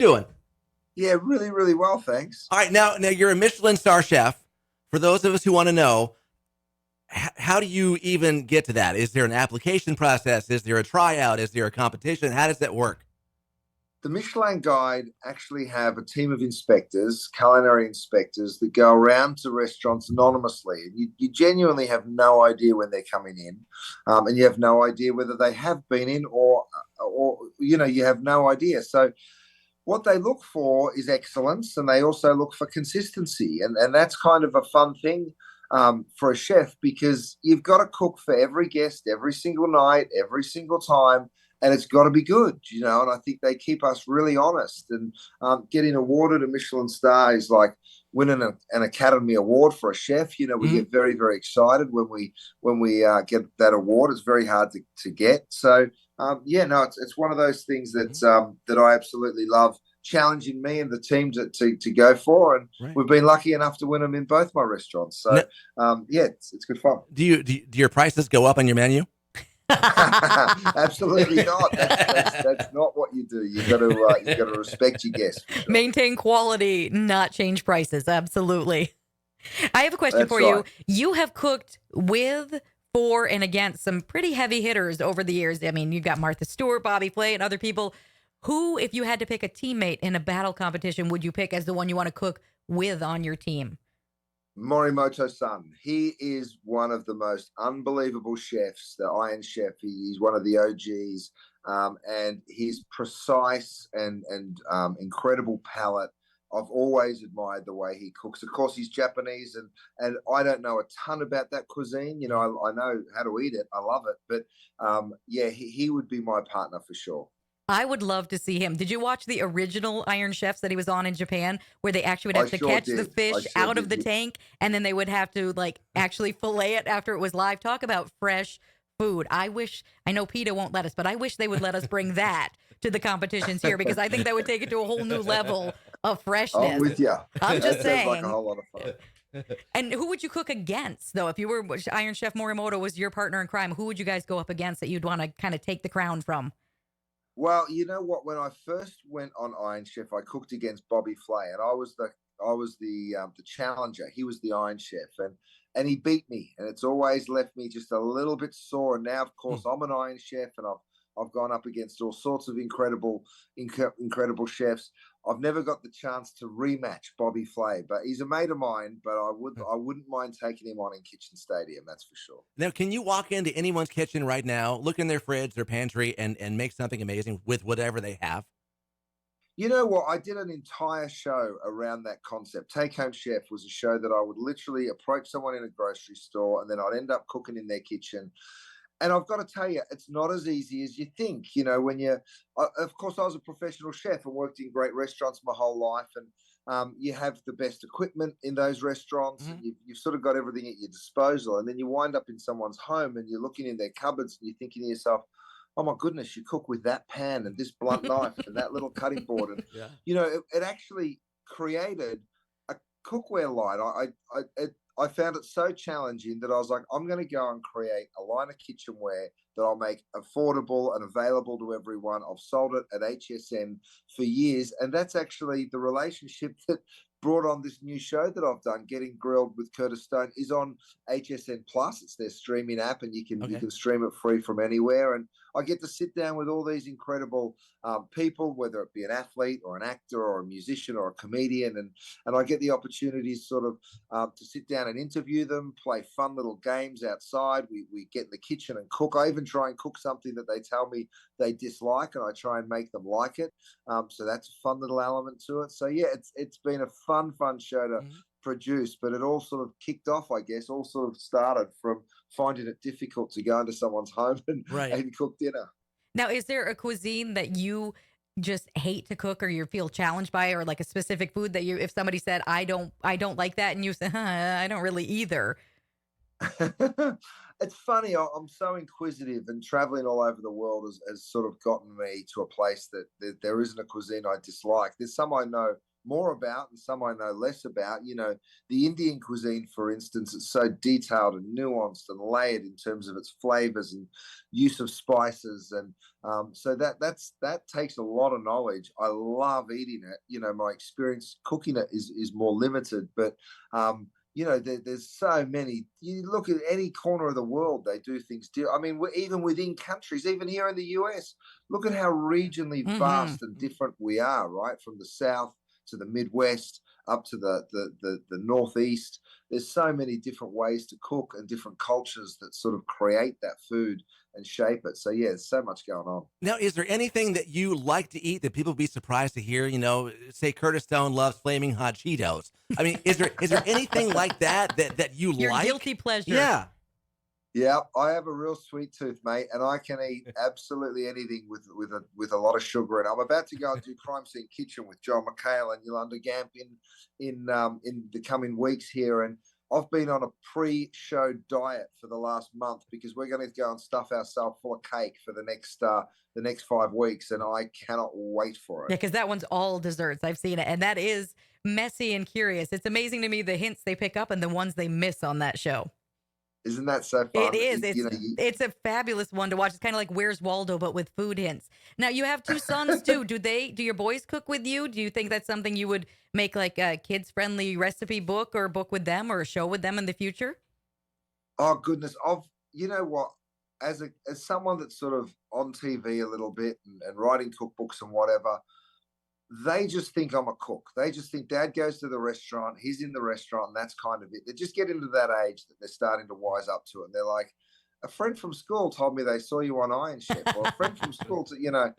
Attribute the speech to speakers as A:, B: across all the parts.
A: Doing?
B: Yeah, really, really well, thanks.
A: All right, now you're a Michelin Star chef. For those of us who want to know, how do you even get to that? Is there an application process? Is there a tryout? Is there a competition? How does that work?
B: The Michelin Guide actually have a team of inspectors, culinary inspectors, that go around to restaurants anonymously. You genuinely have no idea when they're coming in, and you have no idea whether they have been in or you have no idea. So what they look for is excellence, and they also look for consistency, and that's kind of a fun thing for a chef, because you've got to cook for every guest every single night, every single time, and it's got to be good. And I think they keep us really honest, and getting awarded a Michelin star is like winning an Academy Award for a chef. We
A: Mm-hmm.
B: get very, very excited when we get that award. It's very hard to get. So yeah, no, it's one of those things
A: Mm-hmm.
B: that I absolutely love, challenging me and the team to go for, and
A: Right.
B: we've been lucky enough to win them in both my restaurants. So
A: Now,
B: yeah, it's good fun.
A: do your prices go up on your menu?
B: Absolutely not. That's not what you do. You got to respect your guests for sure.
C: Maintain quality, not change prices. Absolutely. I have a question
B: That's
C: for
B: right.
C: you. You have cooked with, for, and against some pretty heavy hitters over the years. I mean, you've got Martha Stewart, Bobby Flay, and other people. Who, if you had to pick a teammate in a battle competition, would you pick as the one you want to cook with on your team?
B: Morimoto-san. He is one of the most unbelievable chefs, the Iron Chef. He's one of the OGs, and his precise and incredible palate. I've always admired the way he cooks. Of course, he's Japanese, and I don't know a ton about that cuisine. I know how to eat it. I love it, but yeah, he would be my partner for sure.
C: I would love to see him. Did you watch the original Iron Chefs that he was on in Japan, where they actually would
B: I
C: have to
B: sure
C: catch the
B: did. I
C: fish
B: sure
C: out of
B: did.
C: the tank, and then they would have to actually fillet it after it was live? Talk about fresh food. I know PETA won't let us, but I wish they would let us bring that to the competitions here, because I think that would take it to a whole new level of
B: I'm
C: freshness.
B: with you.
C: I'm just
B: That sounds like a
C: saying.
B: whole lot of fun.
C: And who would you cook against, though? If you were Iron Chef Morimoto was your partner in crime, who would you guys go up against that you'd want to kind of take the crown from?
B: Well, you know what? When I first went on Iron Chef, I cooked against Bobby Flay, and I was the challenger. He was the Iron Chef, and he beat me, and it's always left me just a little bit sore. And now, of course, I'm an Iron Chef, and I've gone up against all sorts of incredible chefs. I've never got the chance to rematch Bobby Flay, but he's a mate of mine. But I wouldn't mind taking him on in Kitchen Stadium. That's for sure.
A: Now, can you walk into anyone's kitchen right now, look in their fridge, their pantry, and make something amazing with whatever they have?
B: You know what? I did an entire show around that concept. Take Home Chef was a show that I would literally approach someone in a grocery store, and then I'd end up cooking in their kitchen. And I've got to tell you, it's not as easy as you think. Of course, I was a professional chef and worked in great restaurants my whole life. And you have the best equipment in those restaurants, and
A: Mm-hmm.
B: you've sort of got everything at your disposal. And then you wind up in someone's home, and you're looking in their cupboards, and you're thinking to yourself, oh my goodness, you cook with that pan and this blunt knife and that little cutting board. And,
A: Yeah.
B: it actually created a cookware line. I found it so challenging that I was like, I'm going to go and create a line of kitchenware that I'll make affordable and available to everyone. I've sold it at HSN for years. And that's actually the relationship that brought on this new show that I've done, Getting Grilled with Curtis Stone, is on HSN Plus. It's their streaming app, and you
A: Okay.
B: can stream it free from anywhere. And I get to sit down with all these incredible people, whether it be an athlete or an actor or a musician or a comedian, and I get the opportunity sort of to sit down and interview them, play fun little games outside. We get in the kitchen and cook. I even try and cook something that they tell me they dislike, and I try and make them like it. So that's a fun little element to it. So yeah, it's been a fun show to
A: Mhm.
B: produce, but it all sort of kicked off, I guess. All sort of started from finding it difficult to go into someone's home
A: Right.
B: and cook dinner.
C: Now, is there a cuisine that you just hate to cook, or you feel challenged by, or like a specific food that if somebody said, I don't like that, and you say, I don't really either.
B: It's funny. I'm so inquisitive, and traveling all over the world has sort of gotten me to a place that there isn't a cuisine I dislike. There's some I know more about and some I know less about. You know, the Indian cuisine, for instance, it's so detailed and nuanced and layered in terms of its flavors and use of spices, and so that takes a lot of knowledge. I love eating it. You know, my experience cooking it is more limited, but you know, there's so many. You look at any corner of the world, they do things. I mean, even within countries, even here in the US, look at how regionally vast and different we are, right? From the South to the Midwest, up to the Northeast. There's so many different ways to cook and different cultures that sort of create that food and shape it. So yeah, there's so much going on.
A: Now, is there anything that you like to eat that people would be surprised to hear? You know, say Curtis Stone loves flaming hot Cheetos. I mean, is there anything like that you
C: Your
A: like?
C: guilty pleasure.
A: Yeah.
B: Yeah, I have a real sweet tooth, mate, and I can eat absolutely anything with a lot of sugar in it. I'm about to go and do Crime Scene Kitchen with John McHale and Yolanda Gamp in the coming weeks here, and I've been on a pre-show diet for the last month because we're going to go and stuff ourselves full of cake for the next 5 weeks, and I cannot wait for
C: Yeah,
B: it.
C: because that one's all desserts. I've seen it, and that is messy and curious. It's amazing to me the hints they pick up and the ones they miss on that show.
B: Isn't that so fun?
C: It is.
B: You know,
C: It's a fabulous one to watch. It's kind of like Where's Waldo, but with food hints. Now you have 2 sons too. Do your boys cook with you? Do you think that's something you would make like a kids friendly recipe book or book with them or a show with them in the future?
B: oh goodness, you know what? As someone that's sort of on TV a little bit and writing cookbooks and whatever, they just think I'm a cook. They just think Dad goes to the restaurant, he's in the restaurant, and that's kind of it. They just get into that age that they're starting to wise up to it. And they're like, a friend from school told me they saw you on Iron Chef, or a friend from school, you know.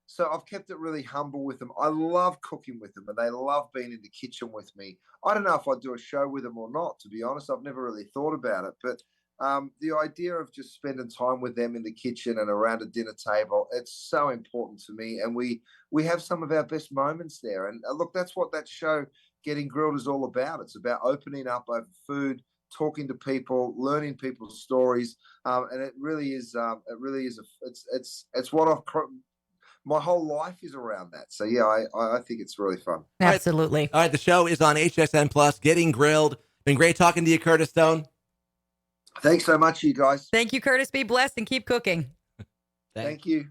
B: So I've kept it really humble with them. I love cooking with them, and they love being in the kitchen with me. I don't know if I'd do a show with them or not, to be honest. I've never really thought about it, but the idea of just spending time with them in the kitchen and around a dinner table, it's so important to me. And we have some of our best moments there. And look, that's what that show, Getting Grilled, is all about. It's about opening up over food, talking to people, learning people's stories. And it really is, it's what my whole life is around that. So yeah, I think it's really fun.
C: Absolutely.
A: All right. The show is on HSN Plus, Getting Grilled. Been great talking to you, Curtis Stone.
B: Thanks so much, you guys.
C: Thank you, Curtis. Be blessed and keep cooking.
B: Thank you.